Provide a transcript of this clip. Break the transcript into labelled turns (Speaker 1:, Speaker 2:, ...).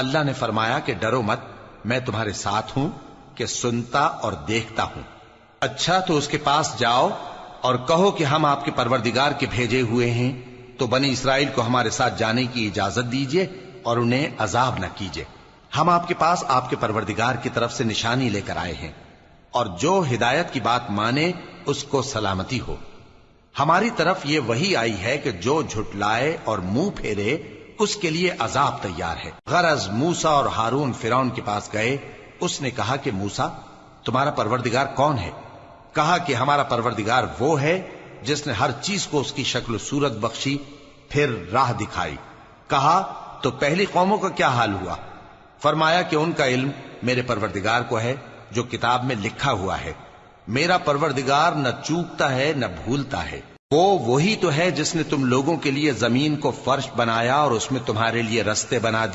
Speaker 1: अल्लाह ने फरमाया कि डरो मत, मैं तुम्हारे साथ हूं कि सुनता और देखता हूं। अच्छा, तो उसके पास जाओ और कहो कि हम आपके परवरदिगार के भेजे हुए हैं, तो बनी इसराइल को हमारे साथ जाने की इजाजत दीजिए और उन्हें अजाब न कीजिए। हम आपके पास आपके परवरदिगार की तरफ से निशानी लेकर आए हैं, और जो हिदायत की बात माने उसको सलामती हो। हमारी तरफ ये वही आई है कि जो झुटलाए और मुंह फेरे उसके लिए अजाब तैयार है। गरज मूसा और हारून फिरौन के पास गए। उसने कहा कि मूसा, तुम्हारा परवरदिगार कौन है? कहा कि हमारा परवरदिगार वो है जिसने हर चीज को उसकी शक्ल सूरत बख्शी, फिर राह दिखाई। कहा, तो पहली कौमों का क्या हाल हुआ? फरमाया कि उनका इल्म मेरे परवरदिगार को है जो किताब में लिखा हुआ है। मेरा परवरदिगार न चूकता है न भूलता है। वो वही तो है जिसने तुम लोगों के लिए जमीन को फर्श बनाया और उसमें तुम्हारे लिए रस्ते बना दिए।